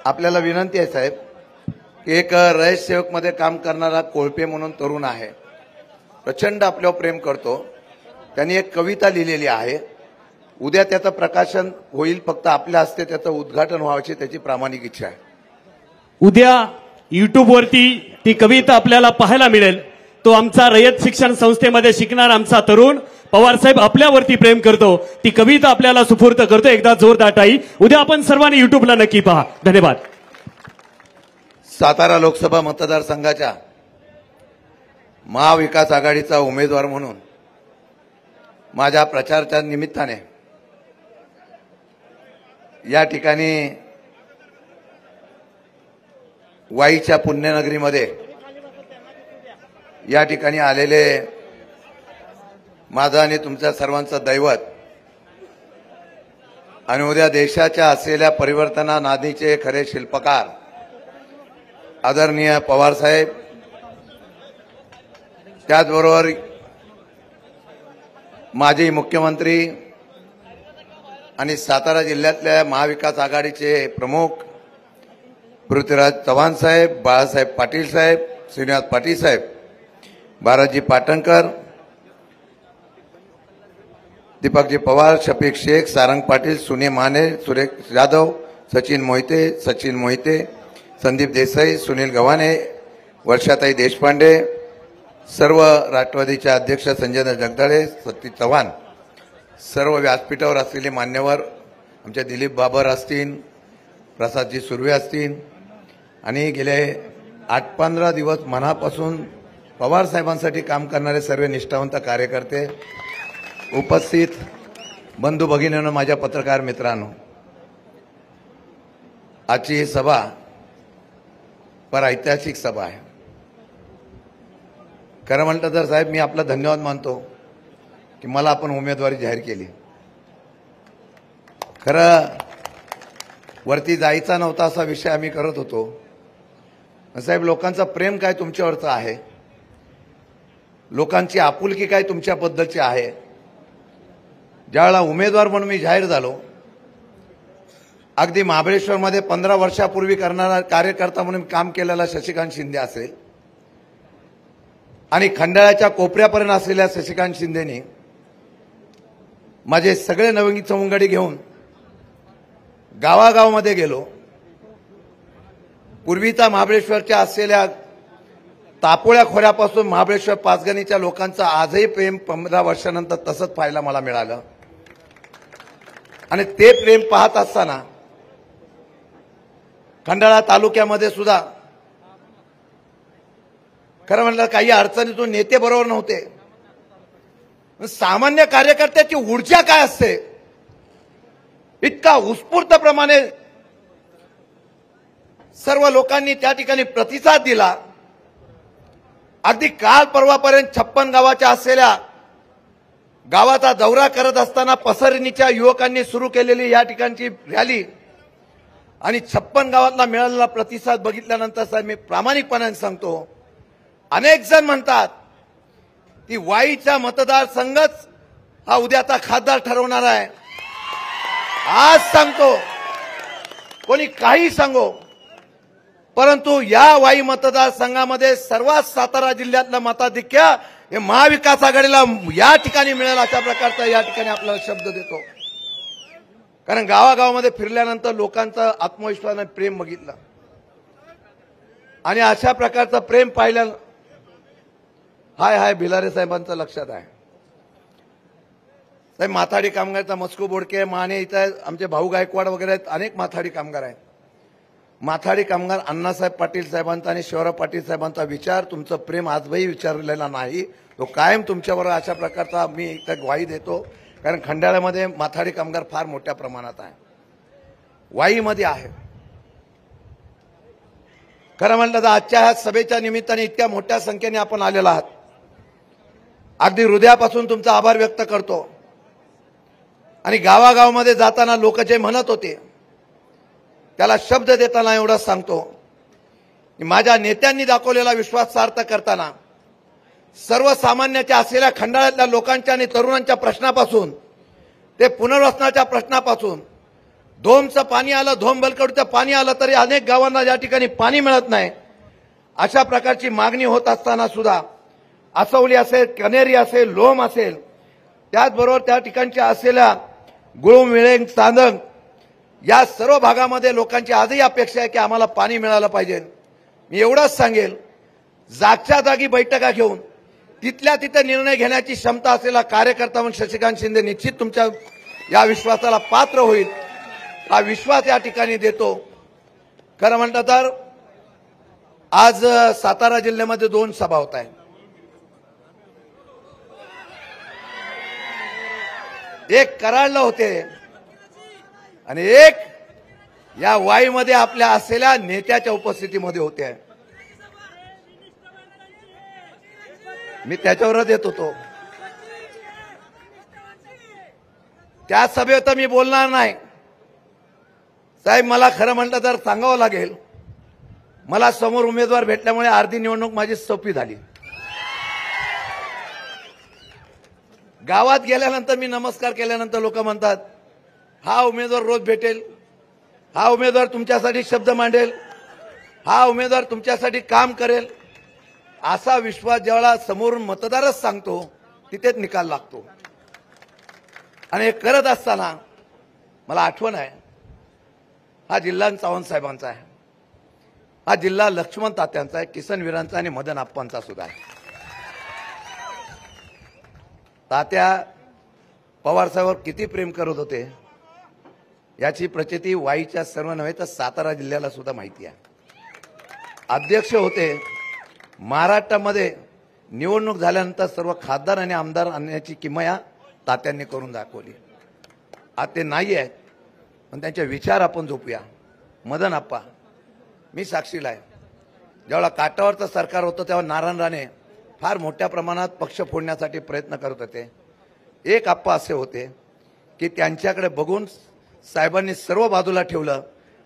आपल्याला विनंती आहे साहेब, एक रयत सेवक मध्ये काम करणारा कोळपे म्हणून तरुण आहे, प्रचंड आपल्यावर प्रेम करतो. त्यांनी एक कविता लिहिलेली आहे. उद्या त्याचं प्रकाशन होईल, फक्त आपल्या हस्ते त्याचं उद्घाटन व्हावयाची त्याची प्रामाणिक इच्छा आहे. उद्या YouTube वरती ती कविता आपल्याला पाहायला मिळेल. तो आमचा रयत शिक्षण संस्थेमध्ये शिकणारा आमचा तरुण पवार साहेब आपल्यावरती प्रेम करतो. ती कविता आपल्याला सुपूर्द करतो. एकदा जोरदार टाळी. उद्या आपण सर्वांनी YouTubeला नक्की पहा. धन्यवाद. सातारा लोकसभा मतदारसंघाच्या महाविकास आघाडीचा उमेदवार म्हणून माझ्या प्रचाराच्या निमित्ताने या ठिकाणी वाईच्या पुण्यनगरीमध्ये या ठिकाणी आलेले माझं आणि तुमच्या सर्वांचं दैवत आणि उद्या देशाच्या असलेल्या परिवर्तना नादीचे खरे शिल्पकार आदरणीय पवार साहेब, त्याचबरोबर माजी मुख्यमंत्री आणि सातारा जिल्ह्यातल्या महाविकास आघाडीचे प्रमुख पृथ्वीराज चव्हाण साहेब, बाळासाहेब पाटील साहेब, श्रीनिवास पाटील साहेब, बालाजी पाटणकर, दीपकजी पवार, शफीक शेख, सारंग पाटील, सुने माने, सुरेश जाधव, सचिन मोहिते, संदीप देसाई, सुनील गव्हाणे, वर्षाताई देशपांडे, सर्व राष्ट्रवादीचे अध्यक्ष संजय जगदाळे, सतीश चव्हाण, सर्व व्यासपीठावर असलेले मान्यवर, आमचे दिलीप बाबर असतील, प्रसादजी सुर्वे असतील आणि गेले 8-15 दिवस मनापासून पवार साहेबांसाठी काम करणारे सर्व निष्ठावंत कार्यकर्ते, उपस्थित बंधू भगिनींनो, माझ्या पत्रकार मित्रांनो, आजची ही सभा फार ऐतिहासिक सभा आहे. खरं म्हटलं तर साहेब, मी आपला धन्यवाद मानतो की मला आपण उमेदवारी जाहीर केली. खरं वरती जायचा नव्हता असा विषय आम्ही करत होतो. साहेब, लोकांचं प्रेम काय तुमच्यावरचं आहे, लोकांची आपुलकी काय तुमच्याबद्दलची आहे. ज्यावेळेला उमेदवार म्हणून मी जाहीर झालो, अगदी महाबळेश्वरमध्ये 15 वर्षापूर्वी करणारा कार्यकर्ता म्हणून काम केलेला शशिकांत शिंदे असेल आणि खंडाळ्याच्या कोपऱ्यापर्यंत असलेल्या शशिकांत शिंदेनी माझे सगळे नवंगी चवंगडी घेऊन गावागावामध्ये गेलो. पूर्वीचा महाबळेश्वरच्या असलेल्या तापोळ्या खोऱ्यापासून महाबळेश्वर पाचगणीच्या लोकांचं आजही प्रेम 15 वर्षानंतर तसंच पाहायला मला मिळालं. आणि ते प्रेम पाहत असताना खंडाळा तालुक्यामध्ये सुद्धा खरं म्हणलं काही अडचणीतून नेते बरोबर नव्हते. सामान्य कार्यकर्त्याची ऊर्जा काय असते, इतका उत्स्फूर्तप्रमाणे सर्व लोकांनी त्या ठिकाणी प्रतिसाद दिला. अगदी काल परवापर्यंत 56 गावाच्या असलेल्या गावाचा दौरा करत असताना पसरणीच्या युवकांनी सुरू केलेली या ठिकाणची रॅली आणि 56 गावातला मिळालेला प्रतिसाद बघितल्यानंतर साहेब, मी प्रामाणिकपणाने सांगतो, अनेक जण म्हणतात की वाईचा मतदारसंघच हा उद्याचा खासदार ठरवणार आहे. आज सांगतो, कोणी काही सांगो, परंतु या वाई मतदारसंघामध्ये सर्वात सातारा जिल्ह्यातलं मताधिक्य हे महाविकास आघाडीला या ठिकाणी मिळेल अशा प्रकारचा या ठिकाणी आपल्याला शब्द देतो. कारण गावागावामध्ये फिरल्यानंतर लोकांचा आत्मविश्वासाने प्रेम बघितलं आणि अशा प्रकारचं प्रेम पाहिलं. हाय भिलारे साहेबांचं लक्षात आहे. साहेब, माथाडी कामगारचा मस्कू बोडके, माने, इथं आमचे भाऊ गायकवाड वगैरे आहेत, अनेक माथाडी कामगार आहेत. माथाडी कामगार अण्णासाहेब पाटील साहेबांचा आणि शिवराव पाटील साहेबांचा विचार, तुमचं प्रेम आजही विचारलेला नाही, तो कायम तुमच्यावर अशा प्रकारचा मी इथं ग्वाही देतो. कारण खंडाळ्यामध्ये माथाडी कामगार फार मोठ्या प्रमाणात आहे, वाईमध्ये आहे. खरं म्हटलं तर आजच्या ह्या सभेच्या निमित्ताने इतक्या मोठ्या संख्येने आपण आलेला आहात, अगदी हृदयापासून तुमचा आभार व्यक्त करतो. आणि गावागावामध्ये जाताना लोक जे म्हणत होते त्याला शब्द देताना एवढंच सांगतो की माझ्या नेत्यांनी दाखवलेला विश्वास सार्थ करताना सर्वसामान्याच्या असलेल्या खंडाळ्यातल्या लोकांच्या आणि तरुणांच्या प्रश्नापासून ते पुनर्वसनाच्या प्रश्नापासून धोमचं पाणी आलं, धोम बलकडूचं पाणी आलं तरी अनेक गावांना या ठिकाणी पाणी मिळत नाही, अशा प्रकारची मागणी होत असताना सुद्धा आसवली असेल, कनेरी असेल, लोम असेल, त्याचबरोबर त्या ठिकाणच्या असलेल्या गुळूम, विळेंग, चांदंग या सर्व भागामध्ये लोकांची आजही अपेक्षा आहे की आम्हाला पाणी मिळालं पाहिजे. मी एवढंच सांगेल, जागच्या जागी बैठका घेऊन तिथल्या तिथे निर्णय घेण्याची क्षमता असलेला कार्यकर्ता म्हणून शशिकांत शिंदे निश्चित तुमच्या या विश्वासाला पात्र होईल, हा विश्वास या ठिकाणी देतो. खरं म्हणतं तर आज सातारा जिल्ह्यामध्ये 2 सभा होत आहेत. एक कराडला होते आणि एक या वाईमध्ये आपल्या असलेल्या नेत्याच्या उपस्थितीमध्ये होते. मी त्याच्यावरच येत होतो. त्या सभेत तर मी बोलणार नाही साहेब. मला खरं म्हटलं तर सांगावं लागेल, मला समोर उमेदवार भेटल्यामुळे अर्धी निवडणूक माझी सोपी झाली. गावात गेल्यानंतर मी नमस्कार केल्यानंतर लोक म्हणतात हा उमेदवार रोज भेटेल, हा उमेदवार तुमच्यासाठी शब्द मांडेल, हा उमेदवार तुमच्यासाठी काम करेल. असा विश्वास ज्यावेळेला समोरून मतदारच सांगतो तिथेच निकाल लागतो. आणि हे करत असताना मला आठवण आहे, हा जिल्हा चव्हाण साहेबांचा आहे, हा जिल्हा लक्ष्मण तात्यांचा आहे, किसन वीरांचा आणि मदन आप्पांचा सुद्धा आहे. तात्या पवार साहेबांवर किती प्रेम करत होते याची प्रचिती वाईच्या सर्व नव्हे तर सातारा जिल्ह्याला सुद्धा माहिती आहे. अध्यक्ष होते. महाराष्ट्रामध्ये निवडणूक झाल्यानंतर सर्व खासदार आणि आमदार आणण्याची किमया तात्यांनी करून दाखवली. आज ते नाही आहेत पण त्यांचे विचार आपण जोपूया. मदन आप्पा, मी साक्षीला आहे, ज्यावेळेला काटावरचं सरकार होतं तेव्हा नारायण राणे फार मोठ्या प्रमाणात पक्ष फोडण्यासाठी प्रयत्न करत होते. एक आप्पा असे होते की त्यांच्याकडे बघून साहेबांनी सर्व बाजूला ठेवलं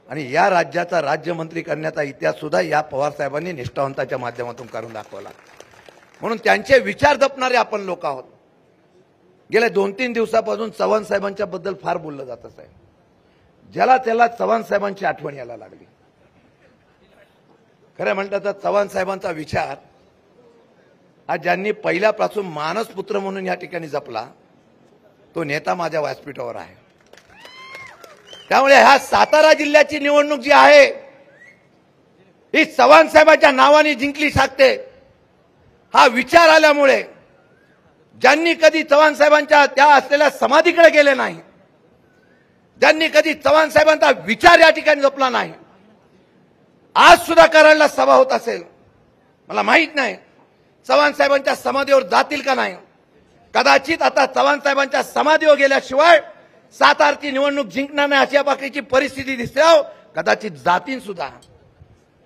आणि या राज्याचा राज्यमंत्री करण्याचा इतिहास सुद्धा या पवार साहेबांनी निष्ठावंताच्या माध्यमातून करून दाखवला. म्हणून त्यांचे विचार जपणारे आपण लोक आहोत. गेल्या 2-3 दिवसापासून चव्हाण साहेबांच्या बद्दल फार बोललं जात आहे. ज्याला त्याला चव्हाण साहेबांची आठवण यायला लागली. खरं म्हणतात तर चव्हाण साहेबांचा विचार हा ज्यांनी पहिल्यापासून मानसपुत्र म्हणून या ठिकाणी जपला तो नेता माझ्या व्यासपीठावर आहे. त्यामुळे ह्या सातारा जिल्ह्याची निवडणूक जी आहे ही चव्हाण साहेबांच्या नावाने जिंकली शकते. हा विचार आल्यामुळे ज्यांनी कधी चव्हाण साहेबांच्या त्या असलेल्या समाधीकडे गेले नाही, ज्यांनी कधी चव्हाण साहेबांचा विचार या ठिकाणी जपला नाही, आज सुद्धा कराडला सभा होत असेल, मला माहित नाही चव्हाण साहेबांच्या समाधीवर जातील का नाही. कदाचित आता चव्हाण साहेबांच्या समाधीवर गेल्याशिवाय सातारची निवडणूक जिंकणार नाही अशा बाकीची परिस्थिती दिसल्यावर कदाचित जातील सुद्धा.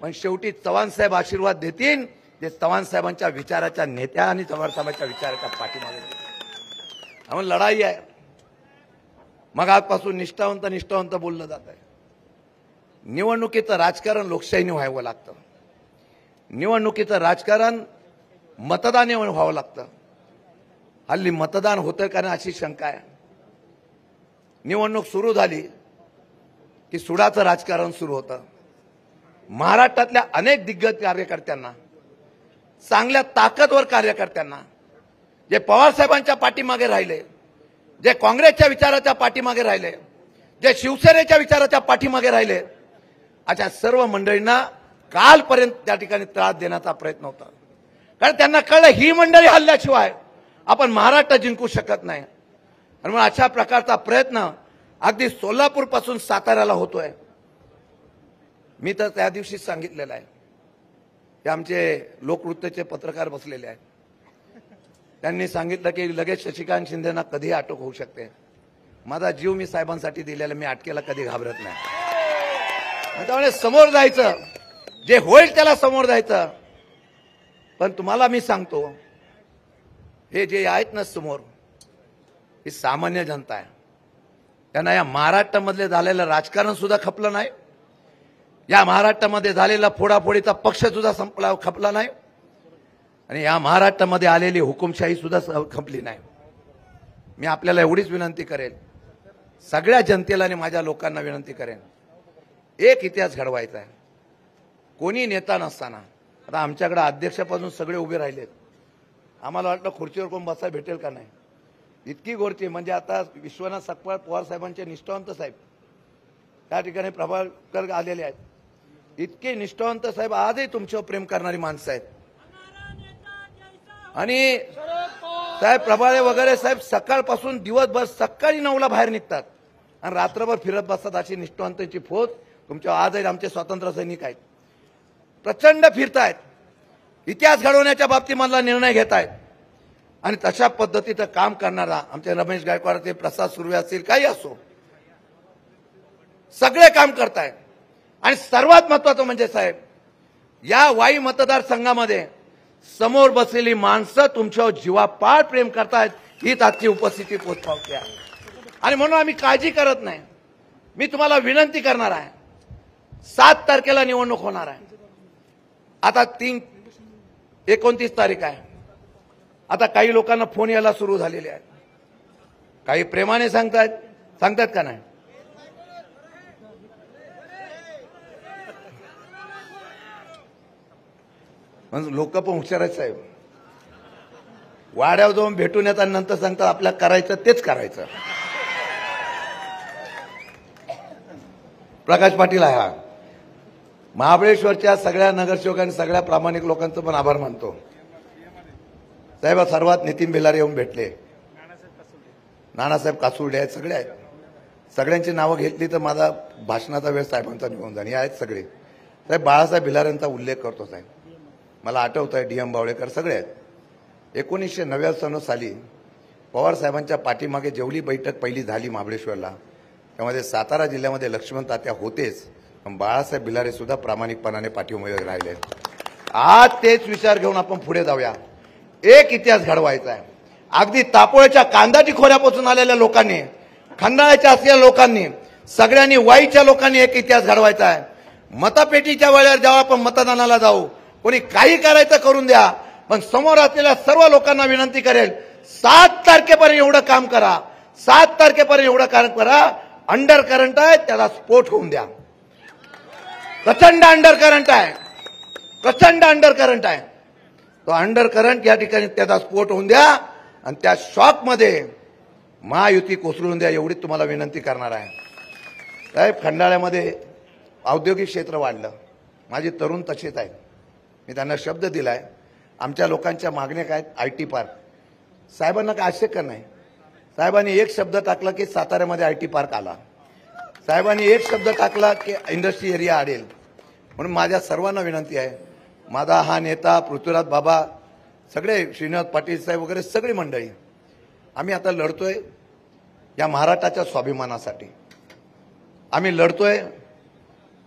पण शेवटी चव्हाण साहेब आशीर्वाद देतील ते चव्हाण साहेबांच्या विचाराच्या नेत्या आणि चव्हाण साहेबांच्या विचाराच्या पाठीमागे. त्यामुळे लढाई आहे. मग आजपासून निष्ठावंत बोललं जात आहे. निवडणुकीचं राजकारण लोकशाहीने व्हावं लागतं. निवडणुकीचं राजकारण मतदाने व्हावं लागतं. हल्ली मतदान होतं का नाही अशी शंका आहे. निवडणूक सुरू झाली की सुडाचं राजकारण सुरू होतं. महाराष्ट्रातल्या अनेक दिग्गज कार्यकर्त्यांना, चांगल्या ताकदवर कार्यकर्त्यांना, जे पवार साहेबांच्या पाठीमागे राहिले, जे काँग्रेसच्या विचाराच्या पाठीमागे राहिले, जे शिवसेनेच्या विचाराच्या पाठीमागे राहिले, अशा सर्व मंडळींना कालपर्यंत त्या ठिकाणी त्रास देण्याचा प्रयत्न होता. कारण त्यांना कळलं ही मंडळी हल्ल्याशिवाय आपण महाराष्ट्र जिंकू शकत नाही. आणि म्हणून अशा प्रकारचा प्रयत्न अगदी सोलापूर पासून साताऱ्याला होतोय. मी तर त्या दिवशी सांगितलेलं आहे की आमचे लोकवृत्तचे पत्रकार बसलेले आहेत. त्यांनी सांगितलं की लगेच शशिकांत शिंदेना कधी अटक होऊ शकते. माझा जीव मी साहेबांसाठी दिलेला, मी अटकेला कधी घाबरत नाही. त्यामुळे समोर जायचं, जे होईल त्याला समोर जायचं. पण तुम्हाला मी सांगतो, हे जे आहेत ना समोर, ही सामान्य जनता आहे. त्यांना या महाराष्ट्रामधले झालेलं राजकारण सुद्धा खपलं नाही, या महाराष्ट्रामध्ये झालेला फोडाफोडीचा पक्ष सुद्धा खपला नाही, आणि या महाराष्ट्रामध्ये आलेली हुकुमशाही सुद्धा खपली नाही. मी आपल्याला एवढीच विनंती करेल सगळ्या जनतेला आणि माझ्या लोकांना विनंती करेन, एक इतिहास घडवायचा आहे. कोणी नेता नसताना आता आमच्याकडे अध्यक्षापासून सगळे उभे राहिलेत. आम्हाला वाटलं खुर्चीवर कोण बसायला भेटेल का नाही. इतकी गोडची म्हणजे आता विश्वनाथ सकपाळ पवार साहेबांचे निष्ठावंत साहेब त्या ठिकाणी प्रभाकर आलेले आहेत. इतके निष्ठावंत साहेब आजही तुमच्यावर प्रेम करणारी माणसं आहेत. आणि साहेब प्रभाळे वगैरे साहेब सकाळपासून दिवसभर सकाळी 9ला बाहेर निघतात आणि रात्रभर फिरत बसतात. अशी निष्ठावंतांची फौज तुमच्या आजही आमचे स्वातंत्र्य सैनिक आहेत. प्रचंड फिरतायत, इतिहास घडवण्याच्या बाबतीत मला निर्णय घेत आहेत आणि तशा पद्धतीचं काम करणारा आमचे रमेश गायकवाड ते प्रसाद सुर्वे असतील काही असो सगळे काम करतायत. आणि सर्वात महत्वाचं म्हणजे साहेब या वाई मतदारसंघामध्ये समोर बसलेली माणसं तुमच्यावर जीवापाड प्रेम करतायत हीच आजची उपस्थिती पोचपावती आहे. आणि म्हणून आम्ही काळजी करत नाही. मी तुम्हाला विनंती करणार आहे, 7 तारखेला निवडणूक होणार आहे. आता 29 तारीख आहे. आता काही लोकांना फोन यायला सुरू झालेले आहेत. काही प्रेमाने सांगतात का नाही. म्हणजे लोक पण हुशार आहेत साहेब. वाड्यावर जाऊन भेटून येतात नंतर सांगतात आपल्याला करायचं तेच करायचं. प्रकाश पाटील आहे. हा महाबळेश्वरच्या सगळ्या नगरसेवकांनी सगळ्या प्रामाणिक लोकांचं पण आभार मानतो. साहेब सर्वात नितीन बेलारे येऊन भेटले, नानासाहेब कासुर्डे आहेत, सगळे आहेत. सगळ्यांची नावं घेतली तर माझा भाषणाचा वेळ साहेबांचा निघून जाईल. हे आहेत सगळे. साहेब बाळासाहेब भिलारेंचा उल्लेख करतो साहेब. मला आठवत आहे DM बावळेकर सगळे आहेत. 1999 साली पवार साहेबांच्या पाठीमागे जेवढी बैठक पहिली झाली महाबळेश्वरला त्यामध्ये सातारा जिल्ह्यामध्ये लक्ष्मण तात्या होतेच, पण बाळासाहेब भिलारे सुद्धा प्रामाणिकपणाने पाठीमागे राहिले. आज तेच विचार घेऊन आपण पुढे जाऊया. एक इतिहास घडवायचा आहे. अगदी तापोळ्याच्या कांदाटी खोऱ्यापासून आलेल्या लोकांनी, खंडाळ्याच्या असलेल्या लोकांनी, सगळ्यांनी वाईच्या लोकांनी एक इतिहास घडवायचा आहे. मतपेटीच्या वेळेवर जेव्हा आपण मतदानाला जाऊ कोणी काही करायचं करून द्या, पण समोर असलेल्या सर्व लोकांना विनंती करेल 7 तारखेपर्यंत एवढं काम करा. 7 तारखेपर्यंत एवढं काम करा. अंडर करंट आहे त्याला स्फोट होऊन द्या. प्रचंड अंडर करंट आहे, प्रचंड अंडर करंट आहे. तो अंडर करंट या ठिकाणी त्याचा स्फोट होऊन द्या आणि त्या शॉकमध्ये महायुती कोसळून द्या एवढी तुम्हाला विनंती करणार आहे. साहेब खंडाळ्यामध्ये औद्योगिक क्षेत्र वाढलं. माझे तरुण तसेच आहेत. मी त्यांना शब्द दिलाय. आमच्या लोकांच्या मागण्या काय आहेत. IT park. साहेबांना काय आश्चर्य नाही. साहेबांनी एक शब्द टाकला की साताऱ्यामध्ये IT पार्क आला. साहेबांनी एक शब्द टाकला की इंडस्ट्री एरिया आडेल. म्हणून माझ्या सर्वांना विनंती आहे, माझा हा नेता पृथ्वीराज बाबा, सगळे श्रीनिवास पाटील साहेब वगैरे सगळी मंडळी, आम्ही आता लढतोय या महाराष्ट्राच्या स्वाभिमानासाठी. आम्ही लढतोय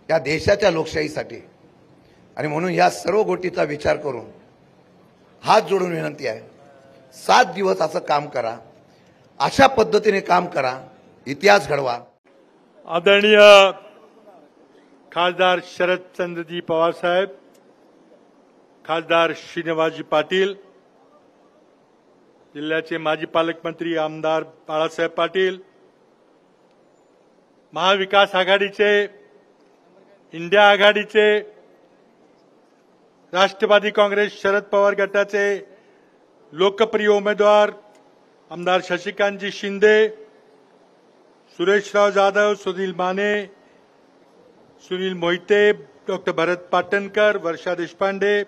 या देशाच्या लोकशाहीसाठी. आणि म्हणून या सर्व गोष्टीचा विचार करून हात जोडून विनंती आहे, 7 दिवस असं काम करा, अशा पद्धतीने काम करा, इतिहास घडवा. आदरणीय खासदार शरदचंद्रजी पवार साहेब, खासदार श्रीनिवासजी पाटील, जिल्ह्याचे माजी पालकमंत्री आमदार बाळासाहेब पाटील, महाविकास आघाडीचे, इंडिया आघाडीचे, राष्ट्रवादी काँग्रेस शरद पवार गटाचे लोकप्रिय उमेदवार आमदार शशिकांतजी शिंदे, सुरेशराव जाधव, सुनील माने, सुनील मोहिते, डॉक्टर भरत पाटणकर, वर्षा देशपांडे,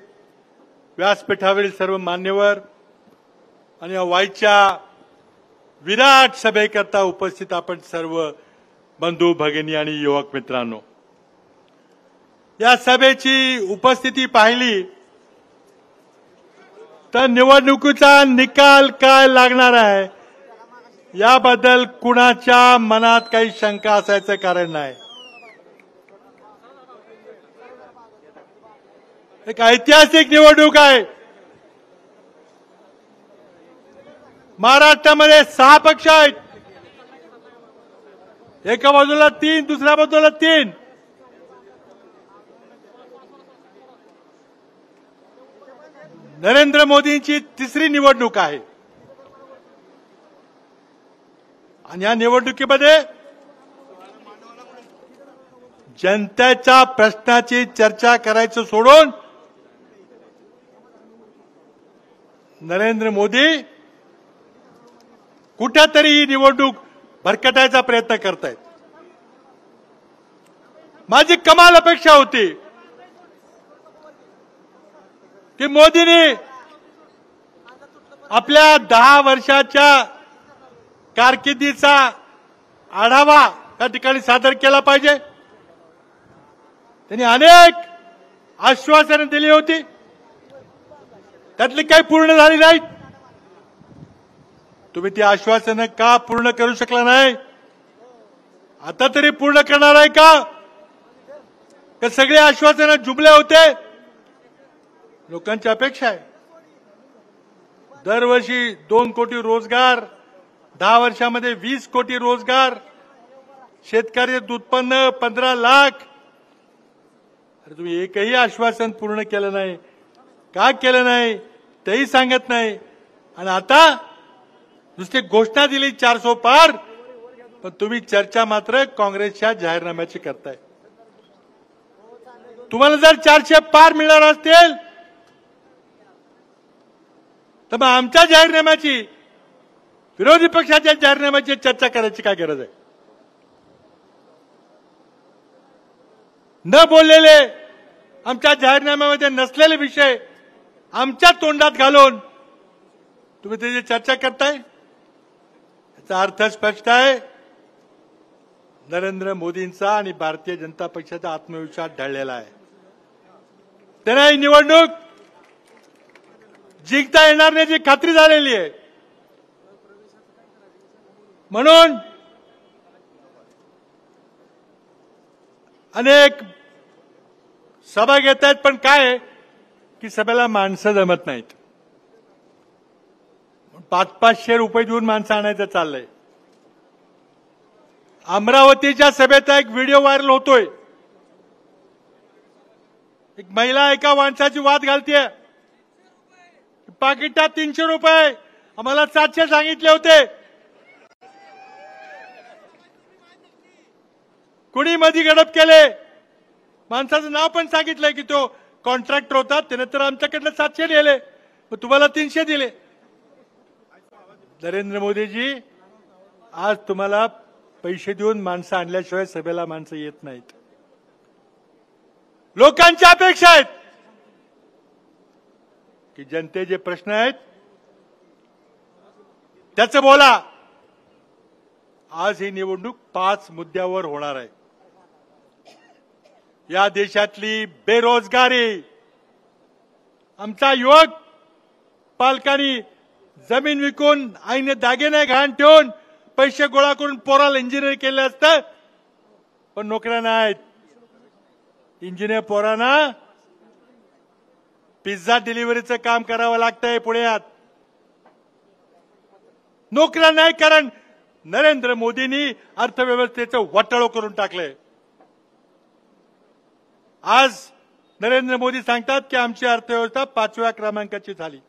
व्यासपीठावरील सर्व मान्यवर आणि वाईच्या विराट सभेकरता उपस्थित आपण सर्व बंधू भगिनी आणि युवक मित्रांनो, या सभेची उपस्थिती पाहिली तर निवडणुकीचा निकाल काय लागणार आहे याबद्दल कुणाच्या मनात काही शंका असायचं कारण नाही. एक ऐतिहासिक निवडणूक आहे. महाराष्ट्रामध्ये 6 पक्ष आहेत. एका बाजूला 3, दुसऱ्या बाजूला 3. नरेंद्र मोदींची 3री निवडणूक आहे आणि या निवडणुकीमध्ये जनतेच्या प्रश्नाची चर्चा करायचं सोडून नरेंद्र मोदी कुठेतरी ही निवडणूक भरकटायचा प्रयत्न करतायत. माझी कमाल अपेक्षा होती की मोदींनी आपल्या 10 वर्षाच्या कारकिर्दीचा आढावा त्या ठिकाणी सादर केला पाहिजे. त्यांनी अनेक आश्वासनं दिली होती, त्यातली काही पूर्ण झाली नाहीत. तुम्ही ती आश्वासनं का पूर्ण करू शकला नाही? आता तरी पूर्ण करणार आहे का? सगळे आश्वासनं जुमले होते? लोकांची अपेक्षा आहे दरवर्षी 2 कोटी रोजगार, 10 वर्षामध्ये 20 कोटी रोजगार, शेतकऱ्याचं उत्पन्न 15 लाख. अरे तुम्ही एकही आश्वासन पूर्ण केलं नाही. का केलं नाही तेही सांगत नाही. आणि आता नुसती घोषणा दिली 400 पार, पण तुम्ही चर्चा मात्र काँग्रेसच्या जाहीरनाम्याची करताय. तुम्हाला जर 400 पार मिळणार असतील तर मग आमच्या जाहीरनाम्याची, विरोधी पक्षाच्या जाहीरनाम्याची चर्चा करायची काय गरज आहे? न बोललेले, आमच्या जाहीरनाम्यामध्ये नसलेले विषय आमच्या तोंडात घालून तुम्ही त्याची चर्चा करताय. याचा अर्थ स्पष्ट आहे, नरेंद्र मोदींचा आणि भारतीय जनता पक्षाचा आत्मविश्वास ढळलेला आहे. त्यांना ही निवडणूक जिंकता येणार नाही याची खात्री झालेली आहे. म्हणून अनेक सभा घेत आहेत, पण काय आहे की सभेला माणसं जमत नाहीत. 500-500 रुपये देऊन माणसं आणायचं चाललंय. अमरावतीच्या सभेचा एक व्हिडिओ व्हायरल होतोय. एक महिला एका माणसाची वाद घालतीये, पाकिटात 300 रुपये, आम्हाला 700 सांगितले होते. कुणी मधी गडप केले, माणसाचं नाव पण सांगितलंय की तो कॉन्ट्रॅक्टर होता, त्याने तर आमच्याकडनं 700 दिले, मग तुम्हाला 300 दिले. नरेंद्र मोदीजी, आज तुम्हाला पैसे देऊन माणसं आणल्याशिवाय सभेला माणसं येत नाहीत. लोकांच्या अपेक्षा आहेत की जनतेचे प्रश्न आहेत त्याचं बोला. आज ही निवडणूक 5 मुद्द्यावर होणार आहे. या देशातली बेरोजगारी, आमचा युवक पालकांनी जमीन विकून, आईने दागिने गहाण ठेवून पैसे गोळा करून पोराला इंजिनियर केलं असतं, पण नोकऱ्या नाहीत. इंजिनियर पोरांना पिझ्झा डिलिव्हरीचं काम करावं लागतंय पुण्यात. नोकऱ्या नाही, कारण नरेंद्र मोदींनी अर्थव्यवस्थेचं वाटाळं करून टाकलंय. आज नरेंद्र मोदी सांगतात की आमची अर्थव्यवस्था 5व्या क्रमांकाची झाली.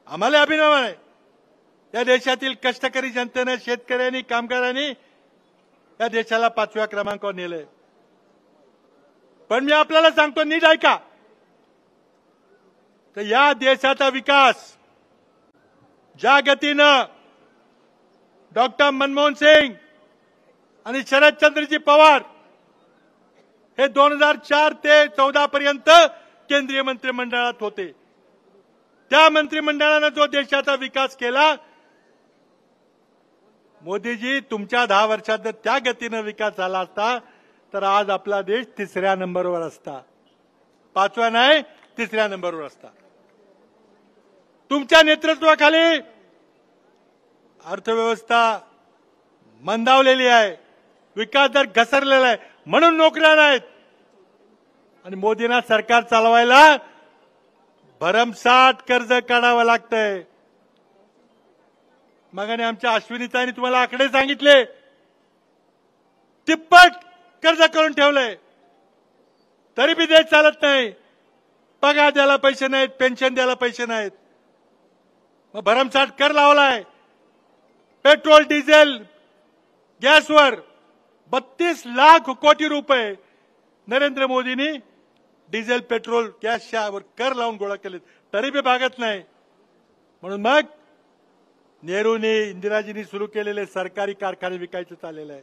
आम्हाला अभिमान आहे. या देशातील कष्टकरी जनतेने, शेतकऱ्यांनी, कामगारांनी या देशाला 5व्या क्रमांकावर नेलंय. पण मी आपल्याला सांगतो, नीट ऐका, तर या देशाचा विकास ज्या गतीनं डॉक्टर मनमोहन सिंग आणि शरदचंद्रजी पवार हे 2004 ते 14 पर्यंत केंद्रीय मंत्रिमंडळात होते, त्या मंत्रिमंडळानं जो देशाचा विकास केला, मोदीजी तुमच्या 10 वर्षात जर त्या गतीनं विकास झाला असता तर आज आपला देश 3ऱ्या नंबरवर असता. 5व्या नाही, 3ऱ्या नंबरवर असता. तुमच्या नेतृत्वाखाली अर्थव्यवस्था मंदावलेली आहे, विकास दर घसरलेला आहे, म्हणून नोकऱ्या नाहीत. आणि मोदींना सरकार चालवायला भरमसाठ कर्ज काढावं लागतंय. मगाने आमच्या अश्विनीताईंनी तुम्हाला आकडे सांगितले, तिप्पट कर्ज करून ठेवलंय, तरी बी देश चालत नाही. पगार द्यायला पैसे नाहीत, पेन्शन द्यायला पैसे नाहीत, मग भरमसाठ कर लावलाय. पेट्रोल, डिझेल, गॅसवर 32 लाख कोटी रुपये नरेंद्र मोदींनी डिझेल पेट्रोल गॅसच्या वर कर लावून गोळा केले, तरी बी भागत नाही. म्हणून मग नेहरूंनी इंदिराजींनी सुरू केलेले सरकारी कारखाने विकायचं चाललेलं आहे.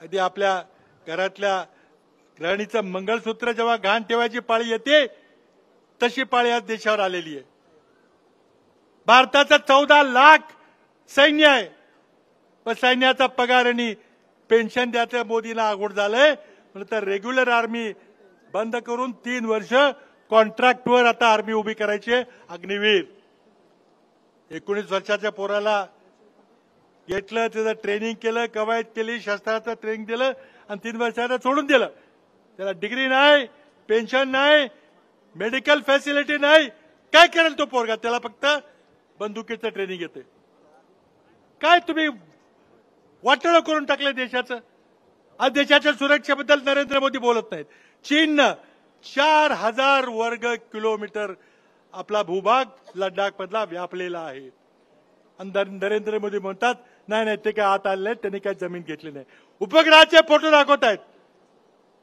अगदी आपल्या घरातल्या गृहिणीचं मंगळसूत्र जेव्हा घाण ठेवायची पाळी येते तशी पाळी आज देशावर आलेली आहे. भारताचं 14 लाख सैन्य आहे, पण सैन्याचा पगार आणि पेन्शन द्यायचं मोदीला अवघड झालंय. म्हणून तर रेग्युलर आर्मी बंद करून 3 वर्ष कॉन्ट्रॅक्टवर आता आर्मी उभी करायची आहे. अग्निवीर 19 वर्षाच्या पोराला घेतलं, त्याचं ट्रेनिंग केलं, कवायत केली, शस्त्राचं ट्रेनिंग दिलं आणि 3 वर्षाला सोडून दिलं. त्याला डिग्री नाही, पेन्शन नाही, मेडिकल फॅसिलिटी नाही. काय करेल तो पोरगा? त्याला फक्त बंदुकीचं ट्रेनिंग येते. काय तुम्ही वाटोळं करून टाकलं देशाचं. आज देशाच्या सुरक्षेबद्दल नरेंद्र मोदी बोलत नाहीत. चीननं 4000 वर्ग किलोमीटर आपला भूभाग लडाख मधला व्यापलेला आहे. आणि नरेंद्र मोदी म्हणतात नाही नाही ते काय आत आले, त्यांनी काय जमीन घेतली नाही. उपग्रहाचे फोटो दाखवत आहेत.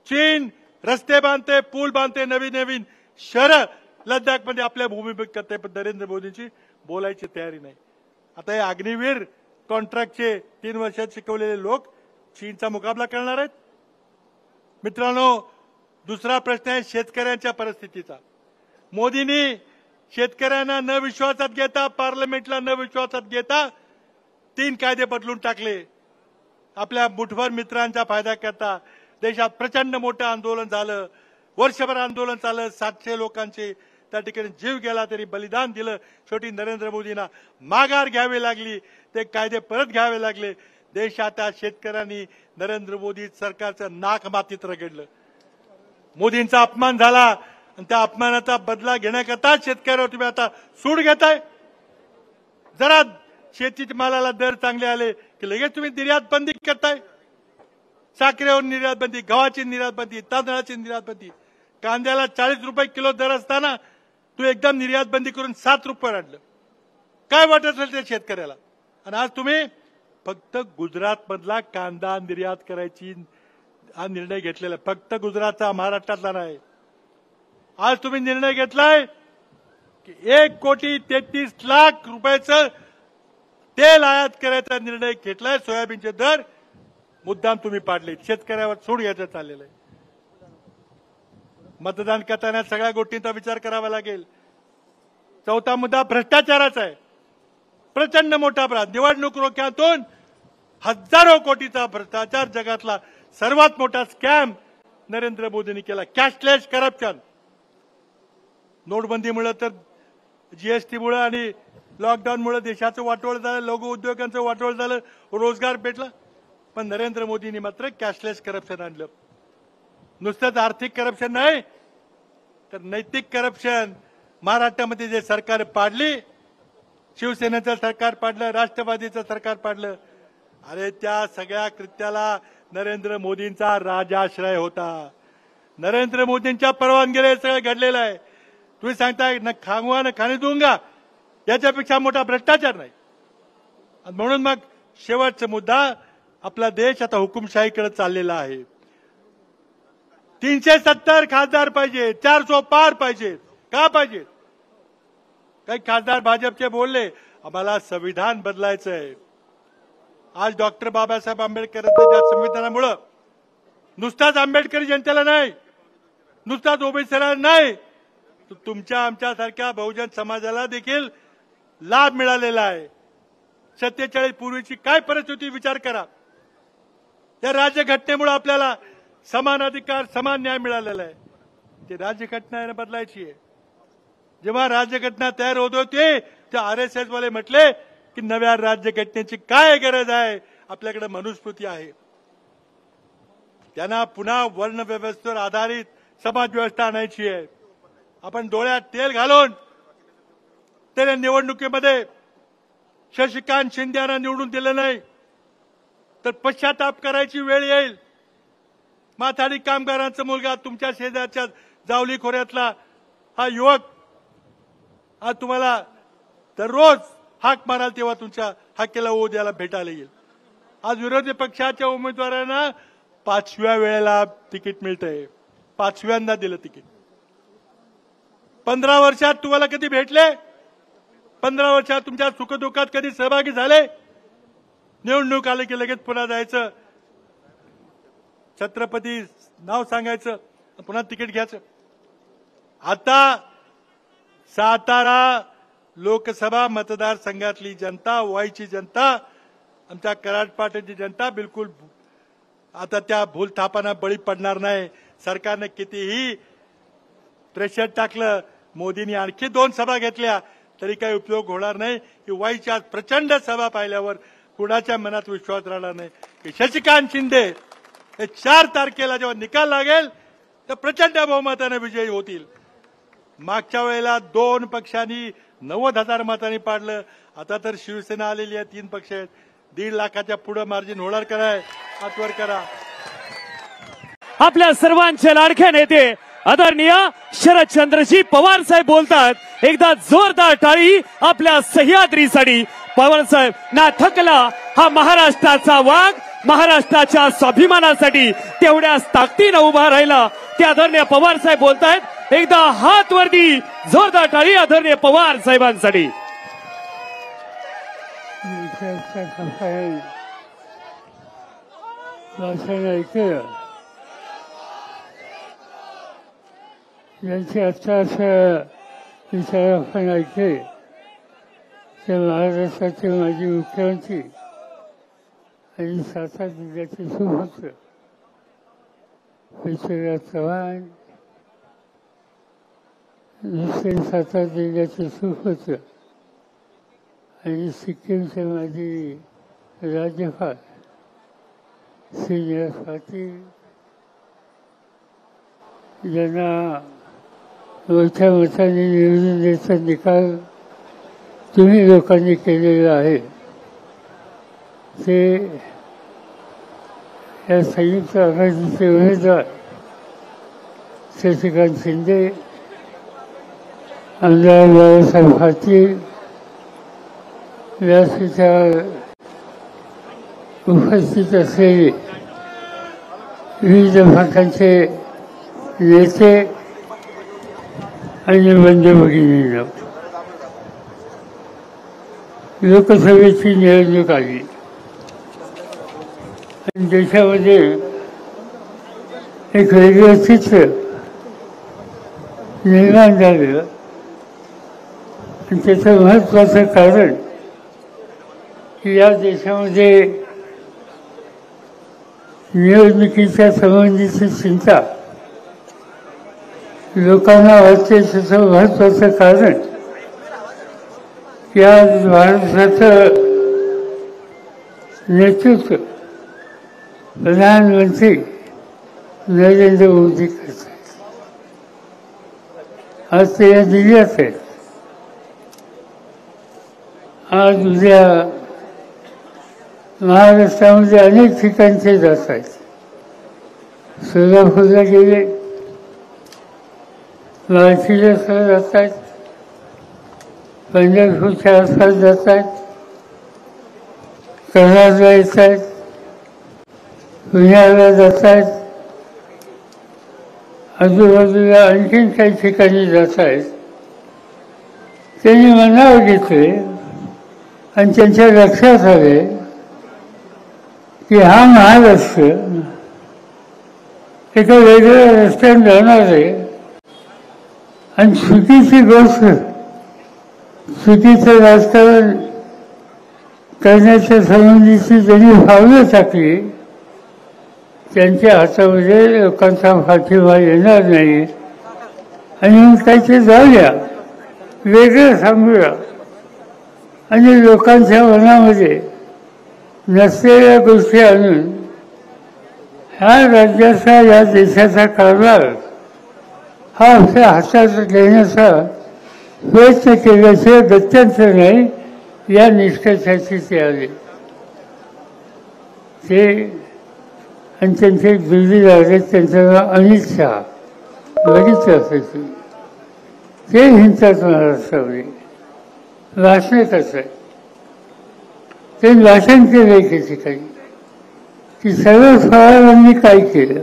चीन रस्ते बांधते, पूल बांधते, नवीन नवीन शहरं लडाखमध्ये आपल्या भूमी करते, पण नरेंद्र मोदींची बोलायची तयारी नाही. आता हे अग्निवीर कॉन्ट्रॅक्टचे 3 वर्षात शिकवलेले लोक चीनचा मुकाबला करणार आहेत. मित्रांनो, दुसरा प्रश्न आहे शेतकऱ्यांच्या परिस्थितीचा. मोदींनी शेतकऱ्यांना न विश्वासात घेता, पार्लमेंटला न विश्वासात घेता 3 कायदे बदलून टाकले. आपल्या मुठभर मित्रांचा फायदा करता देशात प्रचंड मोठं आंदोलन झालं. वर्षभर आंदोलन चाललं. 700 लोकांचे त्या ठिकाणी जीव गेला, तरी बलिदान दिलं. शेवटी नरेंद्र मोदींना माघार घ्यावी लागली, ते कायदे परत घ्यावे लागले. देशाच्या शेतकऱ्यांनी नरेंद्र मोदी सरकारचं नाक मातीत रगडलं. मोदींचा अपमान झाला आणि त्या अपमानाचा बदला घेण्याकरता शेतकऱ्यावर तुम्ही आता सूड घेताय. जरा शेतीच्या मालाला दर चांगले आले की लगेच तुम्ही निर्यात बंदी करताय. साखरेवर निर्यात बंदी, गव्हाची निर्यात बंदी, तांदळाची निर्यात बंदी. कांद्याला 40 रुपये किलो दर असताना तू एकदम निर्यात बंदी करून 7 रुपये आणलं. काय वाटत असेल त्या शेतकऱ्याला? आणि आज तुम्ही फक्त गुजरात मधला कांदा निर्यात करायची हा निर्णय घेतलेला, फक्त गुजरातचा, महाराष्ट्रातला नाही. आज तुम्ही निर्णय घेतलाय की 1,33,00,000 रुपयाचं तेल आयात करायचा निर्णय घेतलाय. सोयाबीनचे दर मुद्दाम तुम्ही पाडले. शेतकऱ्यावर सूड घ्यायचं चाललेलं आहे. मतदान करताना सगळ्या गोष्टींचा विचार करावा लागेल. चौथा मुद्दा भ्रष्टाचाराचा आहे. प्रचंड मोठा अपराध. निवडणूक रोख्यातून हजारो कोटीचा भ्रष्टाचार, जगातला सर्वात मोठा स्कॅम नरेंद्र मोदींनी केला. Cashless corruption. नोटबंदीमुळे तर, जीएसटीमुळे आणि लॉकडाऊनमुळे देशाचं वाटोळ झालं, लघु उद्योगांचं वाटोळ झालं, रोजगार भेटला. पण नरेंद्र मोदींनी मात्र कॅशलेस करप्शन आणलं. नुसतंच आर्थिक करप्शन नाही तर नैतिक करप्शन. महाराष्ट्रामध्ये जे सरकार पाडली, शिवसेनेचं सरकार पाडलं, राष्ट्रवादीचं सरकार पाडलं, अरे त्या सगळ्या कृत्याला नरेंद्र मोदींचा राजाश्रय होता. नरेंद्र मोदींच्या परवानगीने सगळं घडलेलं आहे. तुम्ही सांगताय न खांगवा न खाणे दूंगा, याच्यापेक्षा मोठा भ्रष्टाचार नाही. म्हणून मग शेवटचा मुद्दा, आपला देश आता हुकुमशाहीकडे चाललेला आहे. 370 खासदार पाहिजे, 400 पार पाहिजे. का पाहिजे? काही खासदार भाजपचे बोलले आम्हाला संविधान बदलायचं आहे. आज डॉक्टर बाबासाहेब आंबेडकरांच्या संविधानामुळं नुसताच आंबेडकरी जनतेला नाही, नुसताच ओबीसीला नाही, तर तुमच्या आमच्यासारख्या बहुजन समाजाला देखील लाभ मिळालेला आहे. 47 पूर्वीची काय परिस्थिती विचार करा. त्या राज्यघटनेमुळे आपल्याला समान अधिकार, समान न्याय मिळालेला आहे. ते राज्यघटना बदलायची आहे. जेव्हा राज्यघटना तयार होत होती ते आरएसएस वाले म्हटले की नव्या राज्यघटनेची काय गरज आहे, आपल्याकडे मनुस्मृती आहे. त्यांना पुन्हा वर्ण व्यवस्थेवर आधारित समाज व्यवस्था आणायची आहे. आपण डोळ्यात तेल घालून त्याने निवडणुकीमध्ये शशिकांत शिंदे यांना निवडून दिलं नाही तर पश्चाताप करायची वेळ येईल. माथाडी कामगारांचा मुलगा, तुमच्या शेजारच्या जावली खोऱ्यातला हा युवक, आज तुम्हाला दररोज हाक माराल तेव्हा तुमच्या हाकेला ओ द्यायला भेटायला येईल. आज विरोधी पक्षाच्या उमेदवारांना 5व्या वेळेला तिकीट मिळतंय. 5व्यांदा दिलं तिकीट. 15 वर्षात तुम्हाला कधी भेटले? 15 वर्षात तुमच्या सुखदुःखात कधी सहभागी झाले? निवडणूक आले की लगेच पुन्हा जायचं, छत्रपती नाव सांगायचं, पुन्हा तिकीट घ्यायचं. आता सातारा लोकसभा मतदारसंघातली जनता, वाईची जनता, आमच्या कराडपाट्याची जनता बिलकुल आता त्या भूलथापांना बळी पडणार नाही. सरकारने कितीही प्रेशर टाकलं, मोदींनी आणखी 2 सभा घेतल्या तरी काही उपयोग होणार नाही. की वाईच्या प्रचंड सभा पाहिल्यावर कुणाच्या मनात विश्वास राहणार नाही की शशिकांत शिंदे हे 4 तारखेला जेव्हा निकाल लागेल तर प्रचंड बहुमताने विजयी होतील. मागच्या वेळेला 2 पक्षांनी 90,000 मतांनी पाडलं. आता तर शिवसेना आलेली आहे, 3 पक्ष आहेत. 1.5 लाखाच्या पुढे मार्जिन होणार कराय, हातवर करा. आपल्या सर्वांचे लाडके नेते आदरणीय शरदचंद्रजी पवार साहेब बोलतात. एकदा जोरदार टाळी आपल्या सह्याद्रीसाठी. पवार साहेब ना थकला हा महाराष्ट्राचा वाघ, महाराष्ट्राच्या स्वाभिमानासाठी तेवढ्याच ताकदीनं उभा राहिला ते आदरणीय पवार साहेब बोलतायत. एकदा हात वरती, जोरदार टाळी आदरणीय पवार साहेबांसाठी. यांची आत्ताच विचार आपण ऐकले ते महाराष्ट्राचे माजी मुख्यमंत्री आणि सातारा जिल्ह्याचे सुपुत्र पृथ्वीराज चव्हाण, दुसरे सातारा जिल्ह्याचे सुपुत्र आणि सिक्कीमचे माजी राज्यपाल श्रीनिवास पाटील यांना मोठ्या मताने निवडून द्यायचा निकाल तुम्ही लोकांनी केलेला आहे. ते या संयुक्त आघाडीचे उमेदवार शशिकांत शिंदे, आमदार बाळासाहेब पाटील, व्यासपीठावर उपस्थित असलेले विविध पक्षांचे नेते आणि बंधू भगिनींनो, लोकसभेची निवडणूक आली आणि देशामध्ये एक वेगळं चित्र निर्माण झालं. आणि त्याचं महत्त्वाचं कारण की या देशामध्ये निवडणुकीच्या संबंधीची चिंता लोकांना वाटते. त्याचं महत्त्वाचं कारण की आज भारताचं नेतृत्व प्रधानमंत्री नरेंद्र मोदी करतात. आज ते या जिल्ह्यात आहेत. आज उद्या महाराष्ट्रामध्ये अनेक ठिकाणचे जात आहेत. सोलापूरला गेले, बार्शीला जात आहेत, पंढरपूरच्या आसपास जात आहेत, कर्नाटकला येत आहेत, पुण्याला जात आहेत, आजूबाजूला आणखीन काही ठिकाणी जात आहेत. त्यांनी मनावर घेतले आणि त्यांच्या लक्षात आले की हा महाराष्ट्र एका वेगळ्या रस्त्याने जाणार आहे आणि चुकीची गोष्ट, चुकीचं राजकारण करण्याच्या संबंधीची ज्यांनी पावलं टाकली त्यांच्या हातामध्ये लोकांचा पाठिंबा येणार नाही. आणि मग काहीतरी जाऊया, वेगळं सांगूया आणि लोकांच्या मनामध्ये नसलेल्या गोष्टी आणून ह्या राज्याचा, या देशाचा कारभार हा आपल्या हातात घेण्याचा प्रयत्न केल्याशिवाय गत्यंतर नाही या निष्कर्षाची ते आले. ते आणि त्यांचे एक दुर्दी लागले, त्यांचं नाव अमित शहा, बघितलं असायचं. ते हिंतात महाराष्ट्रामध्ये भाषण करत आहे. ते भाषण केलं एके ठिकाणी. की सर्व स्वारांनी काय केलं.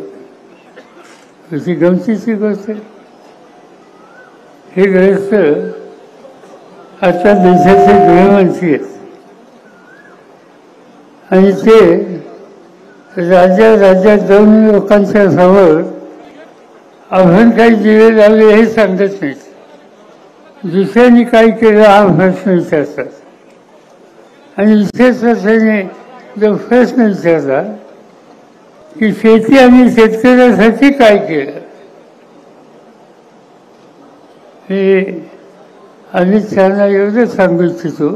अशी गमतीची गोष्ट. हे ग्रस्त आता देशाचे गृहमंत्री आहेत आणि ते राज्यात जाऊन लोकांच्या समोर आपण काही दिवे लावले हे सांगत नाहीत. दुसऱ्यांनी काय केलं हा प्रश्न विचारतात आणि विशेष असेने जो प्रश्न विचारला की शेती आणि शेतकऱ्यासाठी काय केलं. हे अमित शहाना एवढं सांगू इच्छितो.